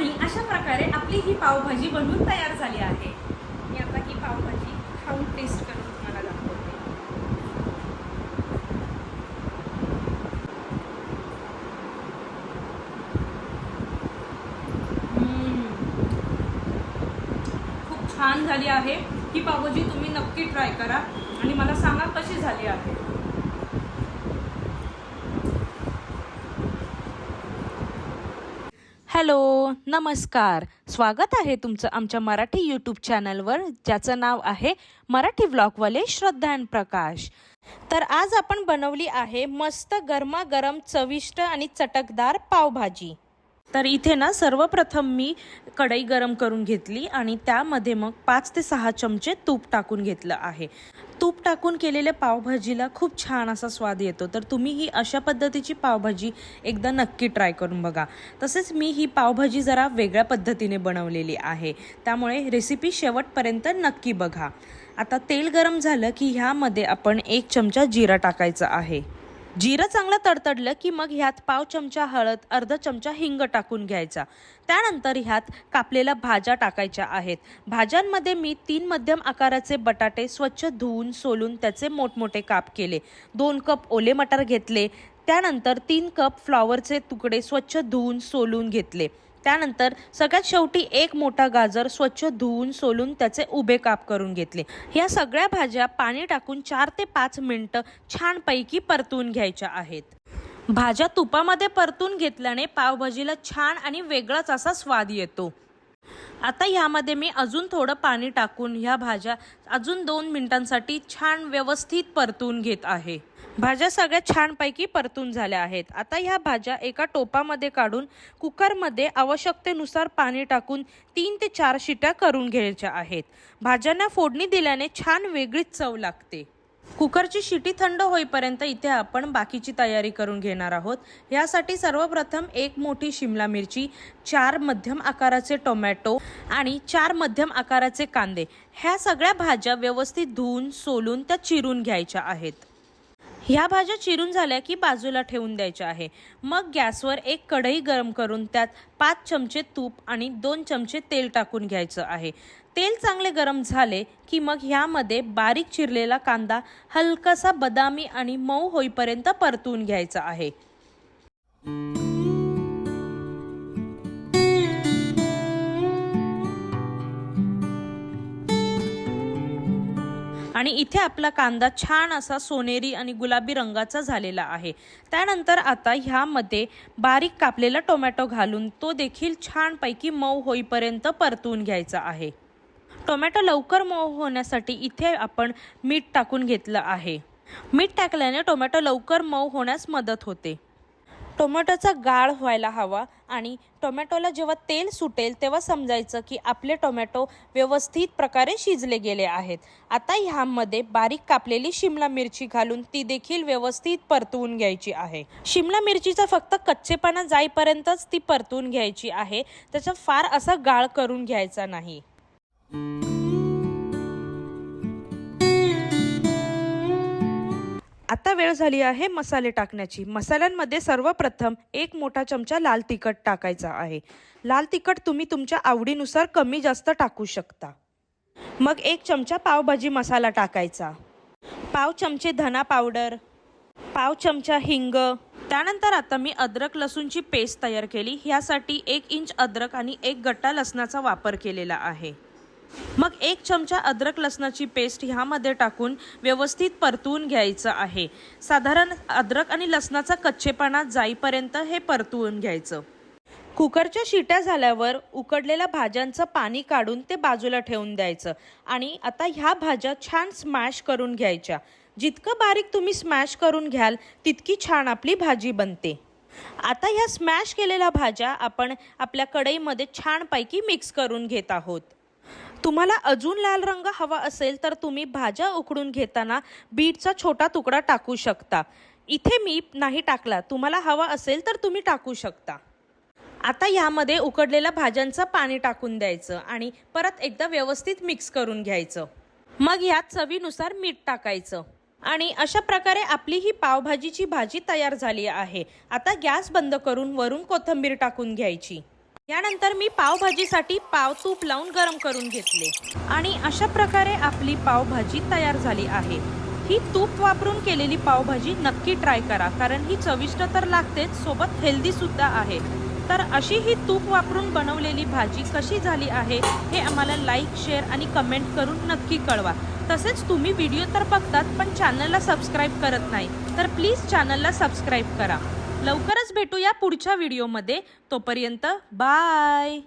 आणि अशा प्रकारे आपली ही पावभाजी बनवून तयार झाली आहे। मी आता ही पावभाजी खाऊन टेस्ट करून तुम्हाला दाखवते। खूप छान झाली आहे ही पावभाजी। तुम्ही नक्की ट्राय करा आणि मला सांगा कशी झाली आहे। हॅलो, नमस्कार। स्वागत आहे तुमचं आमच्या मराठी यूट्यूब चॅनलवर, ज्याचं नाव आहे मराठी व्लॉगवाले श्रद्धा आणि प्रकाश। तर आज आपण बनवली आहे मस्त गरमागरम चविष्ट आणि चटकदार पावभाजी। तर इथे ना सर्वप्रथम मी कढई गरम करून घेतली आणि त्यामध्ये मग 5 ते 6 चमचे तूप टाकून घेतलं आहे। तूप टाकून केलेल्या पावभाजीला खूप छान असा स्वाद येतो। तर तुम्ही ही अशा पद्धतीची पावभाजी एकदा नक्की ट्राय करून बघा। तसेच मी ही पावभाजी जरा वेगळ्या पद्धतीने बनवलेली आहे, त्यामुळे रेसिपी शेवटपर्यंत नक्की बघा। आता तेल गरम झालं की ह्यामध्ये आपण 1 चमचा जिरा टाकायचा आहे। जिरं चांगलं तडतडलं की मग ह्यात पाव चमचा हळद, अर्धा चमचा हिंग टाकून घ्यायचा। त्यानंतर ह्यात कापलेल्या भाज्या टाकायच्या आहेत। भाज्यांमध्ये मी 3 मध्यम आकाराचे बटाटे स्वच्छ धुवून सोलून त्याचे मोठमोठे काप केले। 2 कप ओले मटार घेतले। त्यानंतर 3 कप फ्लॉवरचे तुकडे स्वच्छ धुवून सोलून घेतले। त्यानंतर सगळ्यात शेवटी 1 मोठा गाजर स्वच्छ धुवून सोलून त्याचे उभे काप करून घेतले। या सगळ्या भाज्या पाणी टाकून 4 ते 5 मिनिटं छानपैकी परतून घ्यायच्या आहेत। भाज्या तुपामध्ये परतून घेतल्याने पावभाजीला छान आणि वेगळाच असा स्वाद येतो। आता ह्यामध्ये मी अजून थोडं पाणी टाकून ह्या भाज्या अजून 2 मिनिटांसाठी छान व्यवस्थित परतून घेत आहे। भाज्या सगळ्या छानपैकी परतून झाल्या आहेत। आता ह्या भाज्या एका टोपामध्ये काढून कुकरमध्ये आवश्यकतेनुसार पाणी टाकून 3 ते 4 शिट्या करून घ्यायच्या आहेत। भाज्यांना फोडणी दिल्याने छान वेगळीच चव लागते। कुकरची शिटी थंड होईपर्यंत इथे आपण बाकीची तयारी करून घेणार आहोत। यासाठी सर्वप्रथम 1 मोठी शिमला मिरची, 4 मध्यम आकाराचे टोमॅटो आणि 4 मध्यम आकाराचे कांदे, ह्या सगळ्या भाज्या व्यवस्थित धुवून सोलून त्या चिरून घ्यायच्या आहेत। ह्या भाज्या चिरून झाल्या की बाजूला ठेवून द्यायच्या आहे। मग गॅसवर 1 कढई गरम करून त्यात 5 चमचे तूप आणि 2 चमचे तेल टाकून घ्यायचं आहे। तेल चांगले गरम झाले की मग ह्यामध्ये बारीक चिरलेला कांदा हलकासा बदामी आणि मऊ होईपर्यंत परतून घ्यायचा आहे। आणि इथे आपला कांदा छान असा सोनेरी आणि गुलाबी रंगाचा झालेला आहे। त्यानंतर आता ह्यामध्ये बारीक कापलेला टोमॅटो घालून तो देखील छानपैकी मऊ होईपर्यंत परतून घ्यायचा आहे। टोमॅटो लवकर मऊ होण्यासाठी इथे आपण मीठ टाकून घेतलं आहे। मीठ टाकल्याने टोमॅटो लवकर मऊ होण्यास मदत होते। टोमॅटोचा गाळ व्हायला हवा आणि टोमॅटोला जेव्हा तेल सुटेल तेव्हा समजायचं की आपले टोमॅटो व्यवस्थित प्रकारे शिजले गेले आहेत। आता ह्यामध्ये बारीक कापलेली शिमला मिरची घालून ती देखील व्यवस्थित परतवून घ्यायची आहे। शिमला मिरचीचा फक्त कच्चेपणा जाईपर्यंतच ती परतवून घ्यायची आहे, त्याचा फार असा गाळ करून घ्यायचा नाही। आता वेळ झाली आहे मसाले टाकण्याची। मसाल्यांमध्ये सर्वप्रथम 1 मोठा चमचा लाल तिखट टाकायचा आहे। लाल तिखट तुम्ही तुमच्या आवडीनुसार कमी जास्त टाकू शकता। मग 1 चमचा पावभाजी मसाला टाकायचा, पाव चमचे धना पावडर, पाव चमचा हिंग। त्यानंतर आता मी अद्रक लसूणची पेस्ट तयार केली। ह्यासाठी 1 इंच अद्रक आणि 1 गड्डा लसणाचा वापर केलेला आहे। मग 1 चमचा अद्रक लसणाची पेस्ट ह्यामध्ये टाकून व्यवस्थित परतवून घ्यायचं आहे। साधारण अद्रक आणि लसणाचा कच्चेपणा जाईपर्यंत हे परतवून घ्यायचं। कुकरच्या शिट्या झाल्यावर उकडलेल्या भाज्यांचं पाणी काढून ते बाजूला ठेवून द्यायचं आणि आता ह्या भाज्या छान स्मॅश करून घ्यायच्या। जितकं बारीक तुम्ही स्मॅश करून घ्याल तितकी छान आपली भाजी बनते। आता ह्या स्मॅश केलेल्या भाज्या आपण आपल्या कढईमध्ये छानपैकी मिक्स करून घेत आहोत। तुम्हाला अजून लाल रंग हवा असेल तर तुम्ही भाज्या उकडून घेताना बीटचा छोटा तुकडा टाकू शकता। इथे मी नाही टाकला, तुम्हाला हवा असेल तर तुम्ही टाकू शकता। आता यामध्ये उकडलेल्या भाज्यांचं पाणी टाकून द्यायचं आणि परत एकदा व्यवस्थित मिक्स करून घ्यायचं। मग यात चवीनुसार मीठ टाकायचं आणि अशा प्रकारे आपली ही पावभाजीची भाजी तयार झाली आहे। आता गॅस बंद करून वरून कोथिंबीर टाकून घ्यायची। यानंतर मी पावभाजीसाठी पाव तूप लावून गरम करून घेतले आणि अशा प्रकारे आपली पावभाजी तयार झाली आहे। ही तूप वापरून केलेली पावभाजी नक्की ट्राय करा, कारण ही चविष्ट तर लागतेच, सोबत हेल्दी सुद्धा आहे। तर अशी ही तूप वापरून बनवलेली भाजी कशी झाली आहे हे आम्हाला लाईक, शेअर आणि कमेंट करून नक्की कळवा। तसेच तुम्ही व्हिडिओ तर बघतात पण चॅनलला सबस्क्राईब करत नाही, तर प्लीज चॅनलला सबस्क्राईब करा। लवकरच भेटूया पुढच्या व्हिडिओमध्ये, तोपर्यंत बाय।